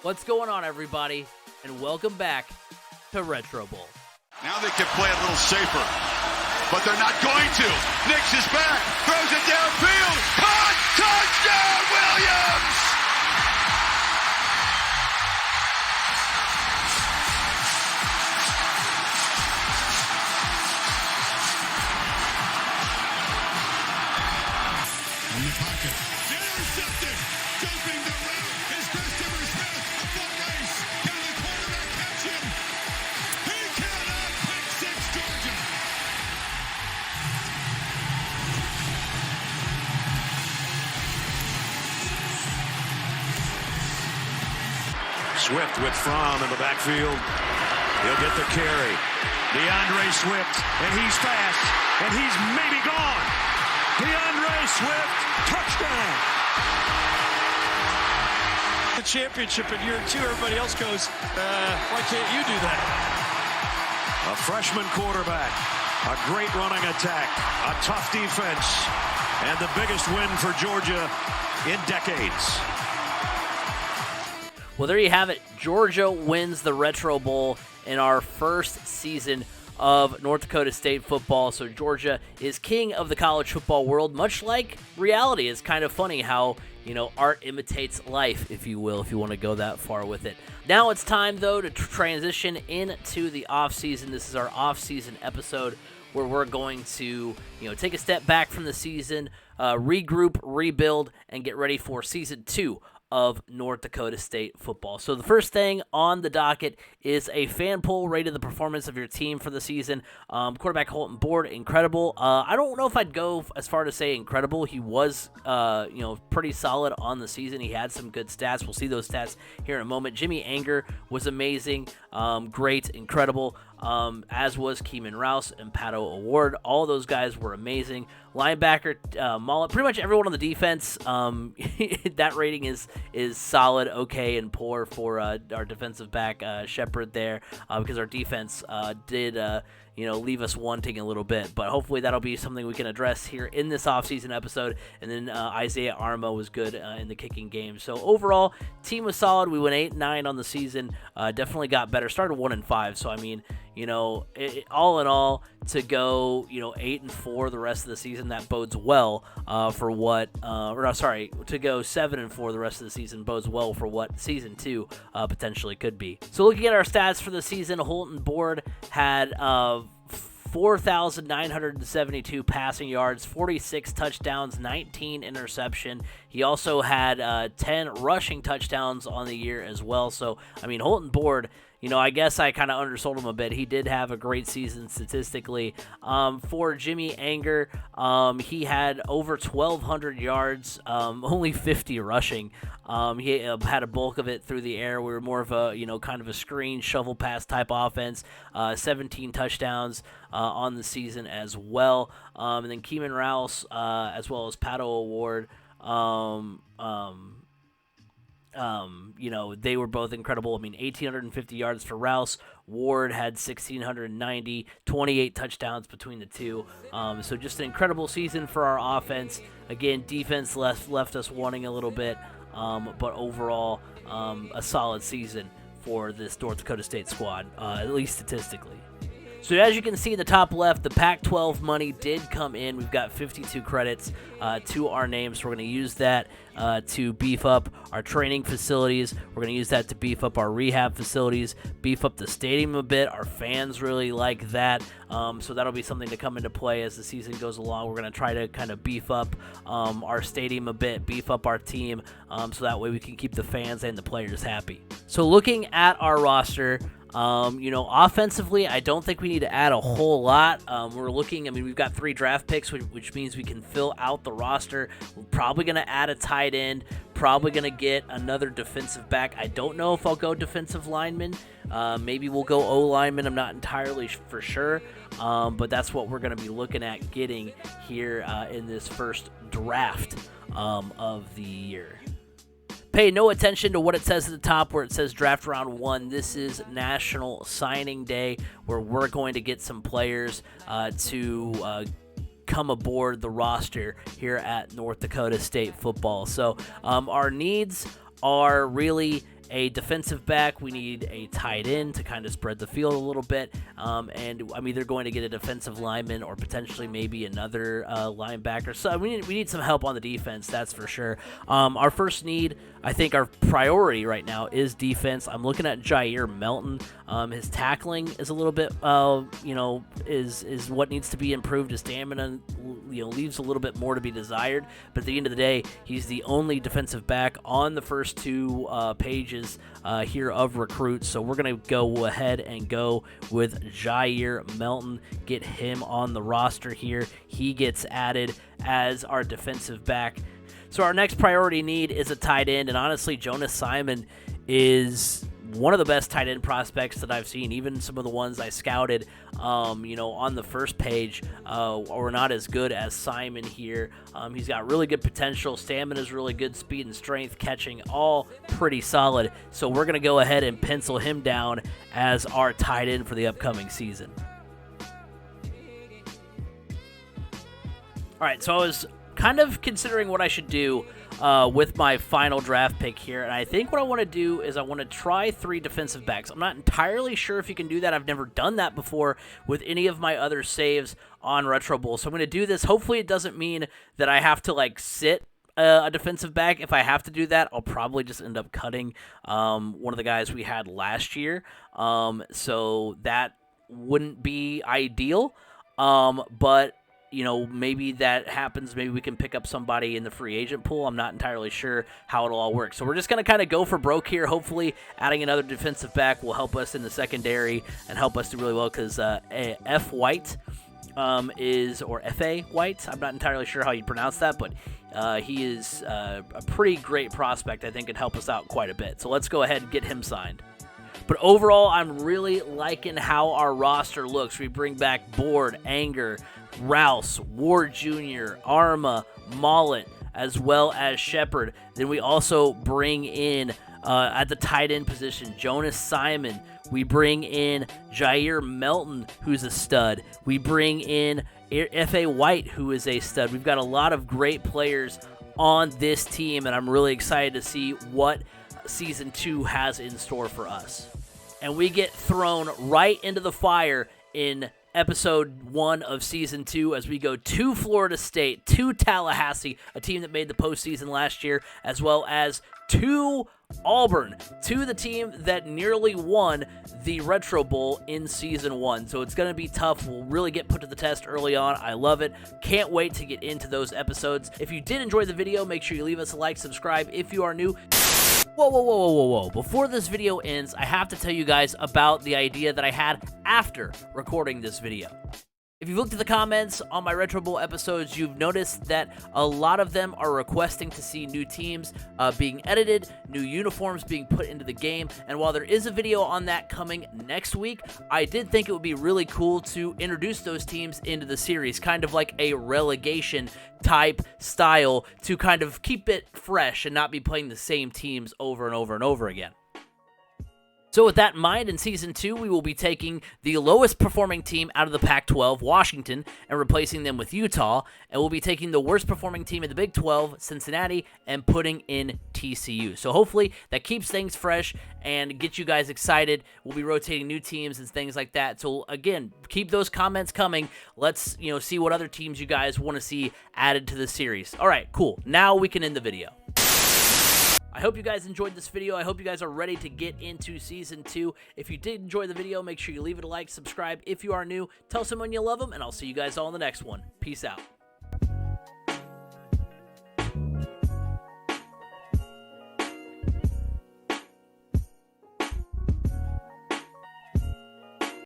What's going on, everybody, and welcome back to Retro Bowl. Now they can play a little safer, but they're not going to. Nix is back, throws it downfield, caught, touchdown, Williams! In the pocket, intercepted, jumping the route is Christopher Smith, a foot race, can the quarterback catch him? He cannot, pick six, Georgia. Swift with Fromm in the backfield. He'll get the carry. DeAndre Swift, and he's fast, and he's maybe gone. DeAndre Swift, touchdown. The championship in year two, everybody else goes, why can't you do that? A freshman quarterback, a great running attack, a tough defense, and the biggest win for Georgia in decades. Well, there you have it. Georgia wins the Retro Bowl in our first season of North Dakota State football. So Georgia is king of the college football world, much like reality. It's kind of funny how, art imitates life, if you will, if you want to go that far with it. Now it's time, though, to transition into the offseason. This is our offseason episode where we're going to, take a step back from the season, regroup, rebuild, and get ready for season 2 of North Dakota State football. So the first thing on the docket is a fan poll rating the performance of your team for the season. Quarterback Holton Board, incredible. I don't know if I'd go as far to say incredible. He was, pretty solid on the season. He had some good stats. We'll see those stats here in a moment. Jimmy Anger was amazing, great, incredible. As was Keeman Rouse and Pato Award. All those guys were amazing. Linebacker, Mullet, pretty much everyone on the defense. That rating is solid, okay, and poor for our defensive back, Shepard there, because our defense did leave us wanting a little bit. But hopefully that'll be something we can address here in this offseason episode. And then Isaiah Armo was good in the kicking game. So overall, team was solid. We went 8-9 on the season. Definitely got better. Started 1-5. So, I mean, all in all, to go, 8-4 the rest of the season, that bodes well for what, to go 7-4 the rest of the season bodes well for what season 2 potentially could be. So looking at our stats for the season, Holton Board had 4,972 passing yards, 46 touchdowns, 19 interception. He also had 10 rushing touchdowns on the year as well. So, I mean, Holton Board, I guess I kind of undersold him a bit. He did have a great season statistically. For Jimmy Anger, he had over 1,200 yards, only 50 rushing. He had a bulk of it through the air. We were more of a, kind of a screen, shovel pass type offense. 17 touchdowns on the season as well. And then Keeman Rouse, as well as Pato Award, they were both incredible. I mean, 1,850 yards for Rouse. Ward had 1,690, 28 touchdowns between the two. So just an incredible season for our offense. Again, defense left us wanting a little bit, but overall, a solid season for this North Dakota State squad, at least statistically. So as you can see in the top left, the Pac-12 money did come in. We've got 52 credits to our names. So we're going to use that to beef up our training facilities. We're going to use that to beef up our rehab facilities, beef up the stadium a bit. Our fans really like that. So that'll be something to come into play as the season goes along. We're going to try to kind of beef up our stadium a bit, beef up our team, so that way we can keep the fans and the players happy. So looking at our roster, offensively, I don't think we need to add a whole lot. We've got 3 draft picks, which means we can fill out the roster. We're probably going to add a tight end, probably going to get another defensive back. I don't know if I'll go defensive lineman. Maybe we'll go O-lineman. I'm not entirely for sure, but that's what we're going to be looking at getting here in this first draft of the year. Pay no attention to what it says at the top where it says draft round 1. This is National Signing Day, where we're going to get some players to come aboard the roster here at North Dakota State football. So our needs are really a defensive back. We need a tight end to kind of spread the field a little bit. And I'm either going to get a defensive lineman or potentially maybe another linebacker. So we need some help on the defense, that's for sure. Our first need, I think our priority right now is defense. I'm looking at Jair Melton. His tackling is a little bit, is what needs to be improved. His stamina, leaves a little bit more to be desired. But at the end of the day, he's the only defensive back on the first two pages here of recruits. So we're going to go ahead and go with Jair Melton, get him on the roster here. He gets added as our defensive back. So our next priority need is a tight end, and honestly, Jonas Simon is one of the best tight end prospects that I've seen. Even some of the ones I scouted, on the first page were not as good as Simon here. He's got really good potential. Stamina is really good. Speed and strength, catching, all pretty solid. So we're going to go ahead and pencil him down as our tight end for the upcoming season. All right, so I was kind of considering what I should do with my final draft pick here, and I think what I want to do is I want to try 3 defensive backs. I'm not entirely sure if you can do that. I've never done that before with any of my other saves on Retro Bowl, so I'm going to do this. Hopefully it doesn't mean that I have to sit a defensive back. If I have to do that, I'll probably just end up cutting one of the guys we had last year, so that wouldn't be ideal, but maybe that happens. Maybe we can pick up somebody in the free agent pool. I'm not entirely sure how it'll all work. So we're just going to kind of go for broke here. Hopefully adding another defensive back will help us in the secondary and help us do really well, because F. White or F.A. White, I'm not entirely sure how you pronounce that, but he is a pretty great prospect. I think it'd help us out quite a bit. So let's go ahead and get him signed. But overall, I'm really liking how our roster looks. We bring back Board, Anger, Rouse, Ward Jr., Arma, Mollet, as well as Shepard. Then we also bring in, at the tight end position, Jonas Simon. We bring in Jair Melton, who's a stud. We bring in F.A. White, who is a stud. We've got a lot of great players on this team, and I'm really excited to see what Season 2 has in store for us. And we get thrown right into the fire in Episode 1 of Season 2 as we go to Florida State, to Tallahassee, a team that made the postseason last year, as well as to Auburn, to the team that nearly won the Retro Bowl in Season 1. So it's going to be tough. We'll really get put to the test early on. I love it. Can't wait to get into those episodes. If you did enjoy the video, make sure you leave us a like, subscribe if you are new. Whoa. Before this video ends, I have to tell you guys about the idea that I had after recording this video. If you've looked at the comments on my Retro Bowl episodes, you've noticed that a lot of them are requesting to see new teams being edited, new uniforms being put into the game, and while there is a video on that coming next week, I did think it would be really cool to introduce those teams into the series, kind of like a relegation type style to kind of keep it fresh and not be playing the same teams over and over and over again. So with that in mind, in Season 2, we will be taking the lowest performing team out of the Pac-12, Washington, and replacing them with Utah, and we'll be taking the worst performing team in the Big 12, Cincinnati, and putting in TCU. So hopefully that keeps things fresh and gets you guys excited. We'll be rotating new teams and things like that. So again, keep those comments coming. Let's see what other teams you guys want to see added to the series. All right, cool. Now we can end the video. I hope you guys enjoyed this video. I hope you guys are ready to get into Season 2. If you did enjoy the video, make sure you leave it a like, subscribe if you are new, tell someone you love them, and I'll see you guys all in the next one. Peace out.